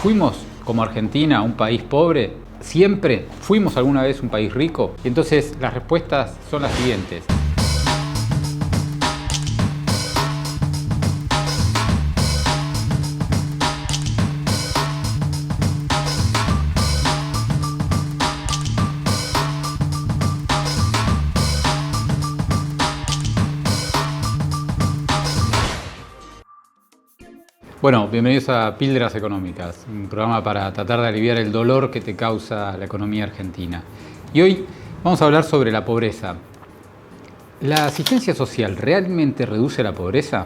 ¿Fuimos como Argentina un país pobre? ¿Siempre? ¿Fuimos alguna vez un país rico? Y entonces las respuestas son las siguientes. Bueno, bienvenidos a Píldoras Económicas, un programa para tratar de aliviar el dolor que te causa la economía argentina. Y hoy vamos a hablar sobre la pobreza. ¿La asistencia social realmente reduce la pobreza?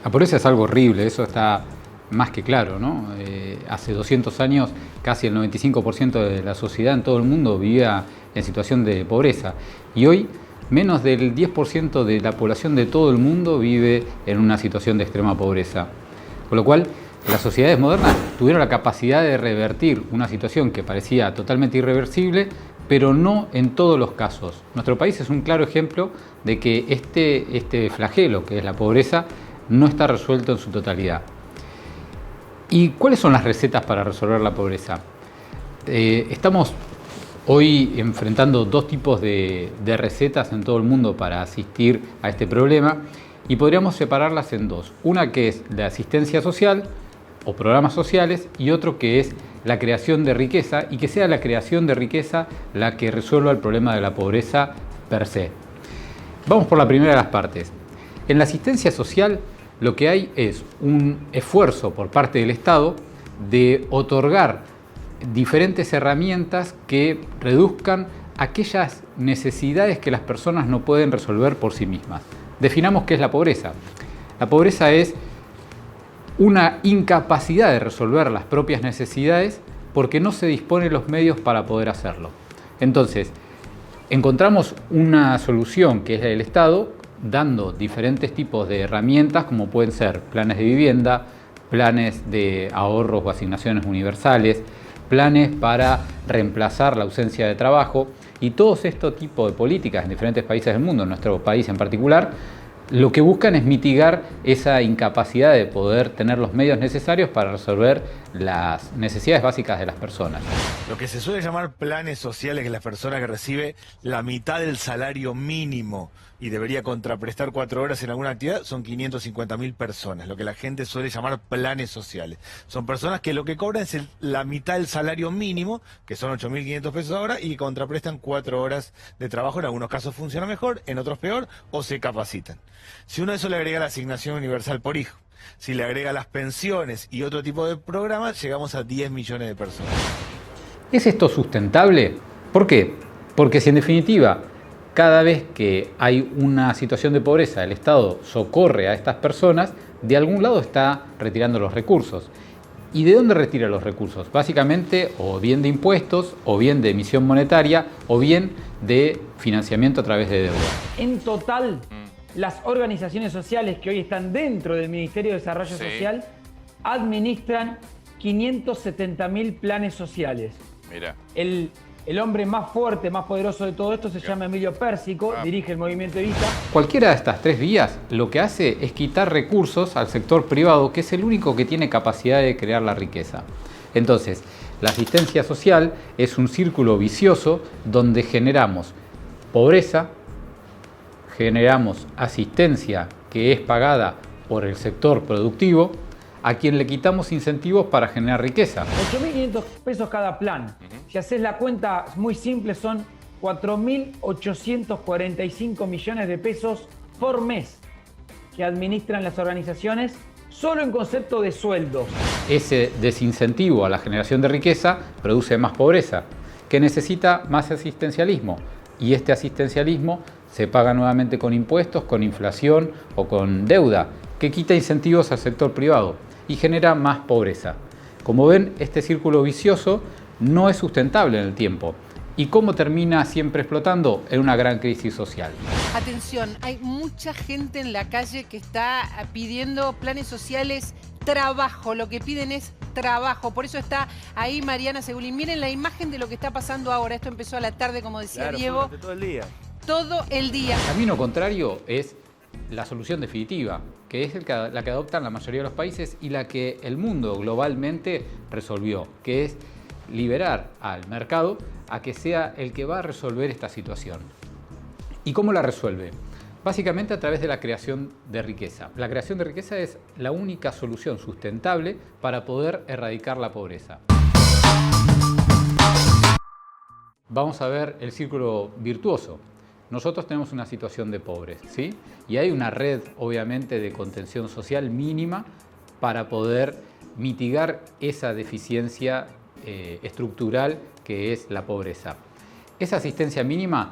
La pobreza es algo horrible, eso está más que claro, ¿no? Hace 200 años casi el 95% de la sociedad en todo el mundo vivía en situación de pobreza. Y hoy menos del 10% de la población de todo el mundo vive en una situación de extrema pobreza. Con lo cual, las sociedades modernas tuvieron la capacidad de revertir una situación que parecía totalmente irreversible, pero no en todos los casos. Nuestro país es un claro ejemplo de que este flagelo, que es la pobreza, no está resuelto en su totalidad. ¿Y cuáles son las recetas para resolver la pobreza? Estamos hoy enfrentando dos tipos de recetas en todo el mundo para asistir a este problema. Y podríamos separarlas en dos. Una que es la asistencia social o programas sociales y otro que es la creación de riqueza y que sea la creación de riqueza la que resuelva el problema de la pobreza per se. Vamos por la primera de las partes. En la asistencia social lo que hay es un esfuerzo por parte del Estado de otorgar diferentes herramientas que reduzcan aquellas necesidades que las personas no pueden resolver por sí mismas. Definamos qué es la pobreza. La pobreza es una incapacidad de resolver las propias necesidades porque no se disponen los medios para poder hacerlo. Entonces, encontramos una solución que es la del Estado, dando diferentes tipos de herramientas como pueden ser planes de vivienda, planes de ahorros o asignaciones universales, planes para reemplazar la ausencia de trabajo. Y todos estos tipos de políticas en diferentes países del mundo, en nuestro país en particular, lo que buscan es mitigar esa incapacidad de poder tener los medios necesarios para resolver las necesidades básicas de las personas. Lo que se suele llamar planes sociales, que es la persona que recibe la mitad del salario mínimo y debería contraprestar 4 horas en alguna actividad, son 550.000 personas, lo que la gente suele llamar planes sociales. Son personas que lo que cobran es la mitad del salario mínimo, que son 8.500 pesos ahora, y contraprestan 4 horas de trabajo. En algunos casos funciona mejor, en otros peor, o se capacitan. Si uno a eso le agrega la asignación universal por hijo, si le agrega las pensiones y otro tipo de programas, llegamos a 10 millones de personas. ¿Es esto sustentable? ¿Por qué? Porque si en definitiva cada vez que hay una situación de pobreza, el Estado socorre a estas personas, de algún lado está retirando los recursos. ¿Y de dónde retira los recursos? Básicamente, o bien de impuestos, o bien de emisión monetaria, o bien de financiamiento a través de deuda. En total, las organizaciones sociales que hoy están dentro del Ministerio de Desarrollo Social administran 570.000 planes sociales. Mira. El hombre más fuerte, más poderoso de todo esto se llama Emilio Pérsico, dirige el Movimiento Evita. Cualquiera de estas tres vías lo que hace es quitar recursos al sector privado, que es el único que tiene capacidad de crear la riqueza. Entonces, la asistencia social es un círculo vicioso donde generamos pobreza, generamos asistencia que es pagada por el sector productivo, a quien le quitamos incentivos para generar riqueza. 8.500 pesos cada plan. Si haces la cuenta muy simple, son 4.845 millones de pesos por mes que administran las organizaciones solo en concepto de sueldos. Ese desincentivo a la generación de riqueza produce más pobreza, que necesita más asistencialismo. Y este asistencialismo se paga nuevamente con impuestos, con inflación o con deuda, que quita incentivos al sector privado y genera más pobreza. Como ven, este círculo vicioso no es sustentable en el tiempo. ¿Y cómo termina siempre explotando? En una gran crisis social. Atención, hay mucha gente en la calle que está pidiendo planes sociales, trabajo. Lo que piden es trabajo. Por eso está ahí Mariana Segulín. Miren la imagen de lo que está pasando ahora. Esto empezó a la tarde, como decía Diego. Todo el día. Todo el día. El camino contrario es la solución definitiva, que es la que adoptan la mayoría de los países y la que el mundo globalmente resolvió, que es liberar al mercado a que sea el que va a resolver esta situación. ¿Y cómo la resuelve? Básicamente a través de la creación de riqueza. La creación de riqueza es la única solución sustentable para poder erradicar la pobreza. Vamos a ver el círculo virtuoso. Nosotros tenemos una situación de pobres, ¿sí? Y hay una red, obviamente, de contención social mínima para poder mitigar esa deficiencia estructural que es la pobreza. Esa asistencia mínima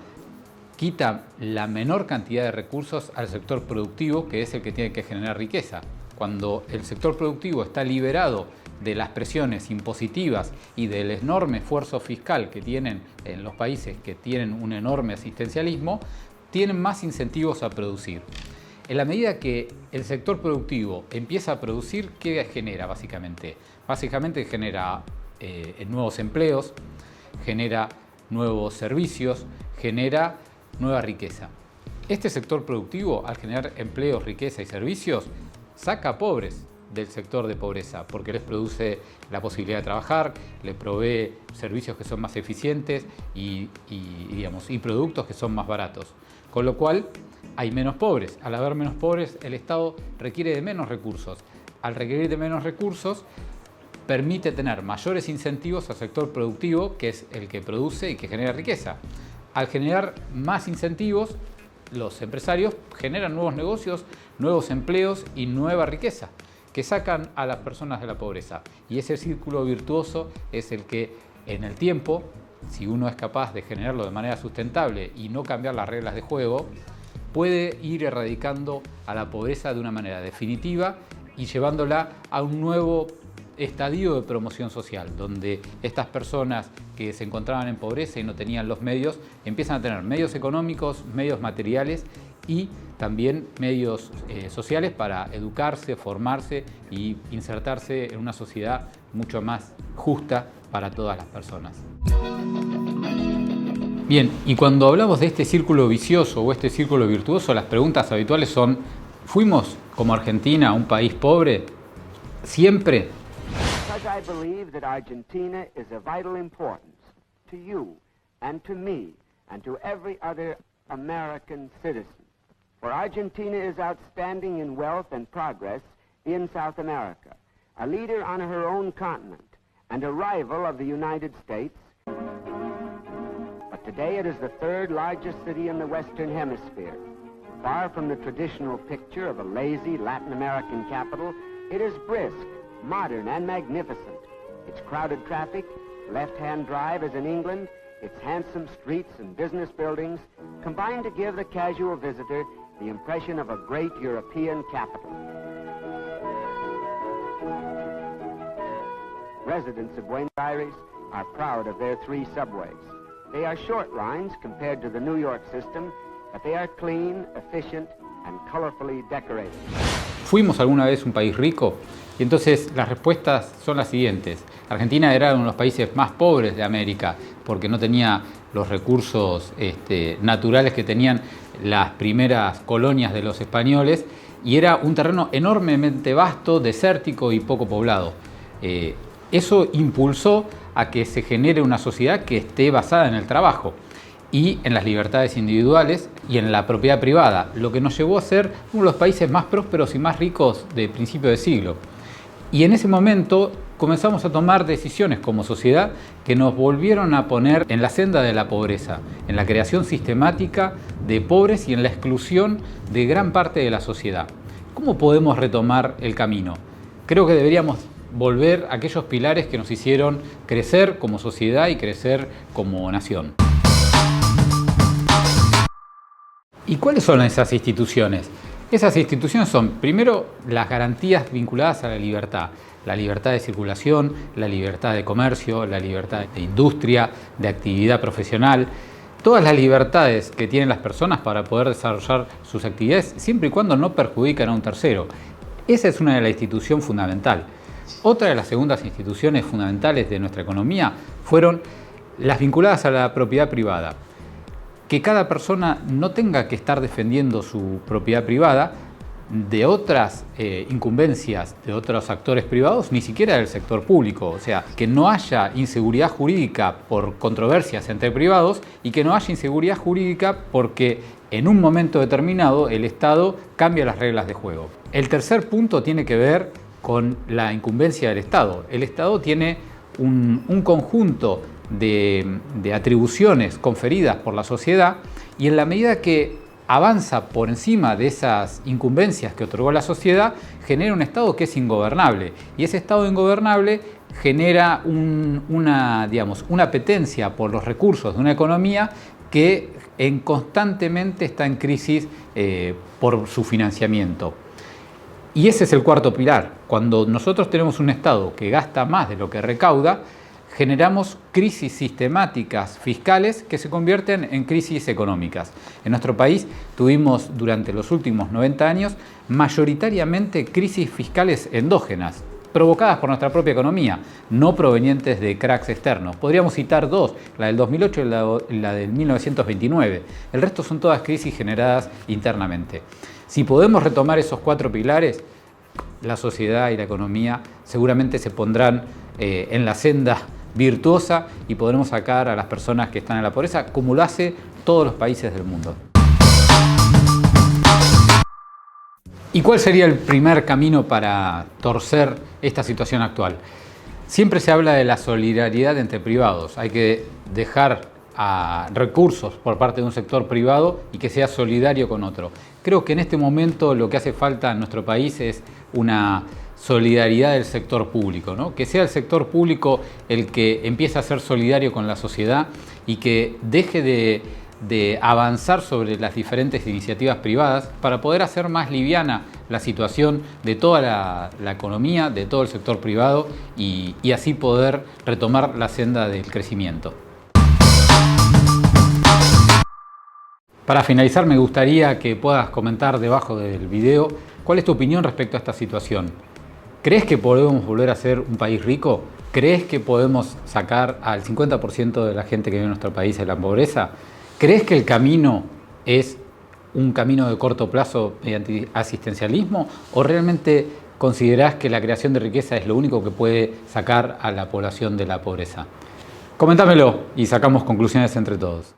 quita la menor cantidad de recursos al sector productivo, que es el que tiene que generar riqueza. Cuando el sector productivo está liberado de las presiones impositivas y del enorme esfuerzo fiscal que tienen en los países que tienen un enorme asistencialismo, tienen más incentivos a producir. En la medida que el sector productivo empieza a producir, ¿qué genera básicamente? Básicamente genera nuevos empleos, genera nuevos servicios, genera nueva riqueza. Este sector productivo, al generar empleos, riqueza y servicios, saca a pobres del sector de pobreza, porque les produce la posibilidad de trabajar, les provee servicios que son más eficientes y productos que son más baratos. Con lo cual hay menos pobres. Al haber menos pobres, el Estado requiere de menos recursos. Al requerir de menos recursos, permite tener mayores incentivos al sector productivo, que es el que produce y que genera riqueza. Al generar más incentivos, los empresarios generan nuevos negocios, nuevos empleos y nueva riqueza, que sacan a las personas de la pobreza. Y ese círculo virtuoso es el que en el tiempo, si uno es capaz de generarlo de manera sustentable y no cambiar las reglas de juego, puede ir erradicando a la pobreza de una manera definitiva y llevándola a un nuevo estadio de promoción social, donde estas personas que se encontraban en pobreza y no tenían los medios, empiezan a tener medios económicos, medios materiales y también medios sociales para educarse, formarse y insertarse en una sociedad mucho más justa para todas las personas. Bien, y cuando hablamos de este círculo vicioso o este círculo virtuoso, las preguntas habituales son: ¿fuimos como Argentina un país pobre siempre? Because I believe that Argentina is of vital importance to you and to me and to every other American citizen. For Argentina is outstanding in wealth and progress in South America, a leader on her own continent and a rival of the United States. But today it is the third largest city in the Western Hemisphere. Far from the traditional picture of a lazy Latin American capital, it is brisk, modern and magnificent. Its crowded traffic, left-hand drive as in England, its handsome streets and business buildings combine to give the casual visitor the impression of a great European capital. Residents of Buenos Aires are proud of their 3 subways. They are short lines compared to the New York system, but they are clean, efficient, and colorfully decorated. ¿Fuimos alguna vez un país rico? Y entonces las respuestas son las siguientes. Argentina era uno de los países más pobres de América porque no tenía los recursos naturales que tenían las primeras colonias de los españoles y era un terreno enormemente vasto, desértico y poco poblado. Eso impulsó a que se genere una sociedad que esté basada en el trabajo y en las libertades individuales y en la propiedad privada, lo que nos llevó a ser uno de los países más prósperos y más ricos de principio de siglo. Y en ese momento comenzamos a tomar decisiones como sociedad que nos volvieron a poner en la senda de la pobreza, en la creación sistemática de pobres y en la exclusión de gran parte de la sociedad. ¿Cómo podemos retomar el camino? Creo que deberíamos volver a aquellos pilares que nos hicieron crecer como sociedad y crecer como nación. ¿Y cuáles son esas instituciones? Esas instituciones son, primero, las garantías vinculadas a la libertad de circulación, la libertad de comercio, la libertad de industria, de actividad profesional, todas las libertades que tienen las personas para poder desarrollar sus actividades, siempre y cuando no perjudican a un tercero. Esa es una de las instituciones fundamentales. Otra de las segundas instituciones fundamentales de nuestra economía fueron las vinculadas a la propiedad privada. que cada persona no tenga que estar defendiendo su propiedad privada de otras incumbencias de otros actores privados, ni siquiera del sector público. O sea, que no haya inseguridad jurídica por controversias entre privados y que no haya inseguridad jurídica porque en un momento determinado el Estado cambia las reglas de juego. El tercer punto tiene que ver con la incumbencia del Estado. El Estado tiene un conjunto de atribuciones conferidas por la sociedad y en la medida que avanza por encima de esas incumbencias que otorgó la sociedad, genera un Estado que es ingobernable. Y ese Estado ingobernable genera una apetencia por los recursos de una economía que constantemente está en crisis por su financiamiento. Y ese es el cuarto pilar. Cuando nosotros tenemos un Estado que gasta más de lo que recauda, generamos crisis sistemáticas fiscales que se convierten en crisis económicas. En nuestro país tuvimos durante los últimos 90 años mayoritariamente crisis fiscales endógenas, provocadas por nuestra propia economía, no provenientes de cracks externos. Podríamos citar dos, la del 2008 y la del 1929. El resto son todas crisis generadas internamente. Si podemos retomar esos cuatro pilares, la sociedad y la economía seguramente se pondrán en la senda virtuosa y podremos sacar a las personas que están en la pobreza como lo hace todos los países del mundo. ¿Y cuál sería el primer camino para torcer esta situación actual? Siempre se habla de la solidaridad entre privados. Hay que dejar recursos por parte de un sector privado y que sea solidario con otro. Creo que en este momento lo que hace falta en nuestro país es una solidaridad del sector público, ¿no? Que sea el sector público el que empiece a ser solidario con la sociedad y que deje de avanzar sobre las diferentes iniciativas privadas para poder hacer más liviana la situación de toda la economía, de todo el sector privado y así poder retomar la senda del crecimiento. Para finalizar, me gustaría que puedas comentar debajo del video cuál es tu opinión respecto a esta situación. ¿Crees que podemos volver a ser un país rico? ¿Crees que podemos sacar al 50% de la gente que vive en nuestro país de la pobreza? ¿Crees que el camino es un camino de corto plazo mediante asistencialismo? ¿O realmente considerás que la creación de riqueza es lo único que puede sacar a la población de la pobreza? Coméntamelo y sacamos conclusiones entre todos.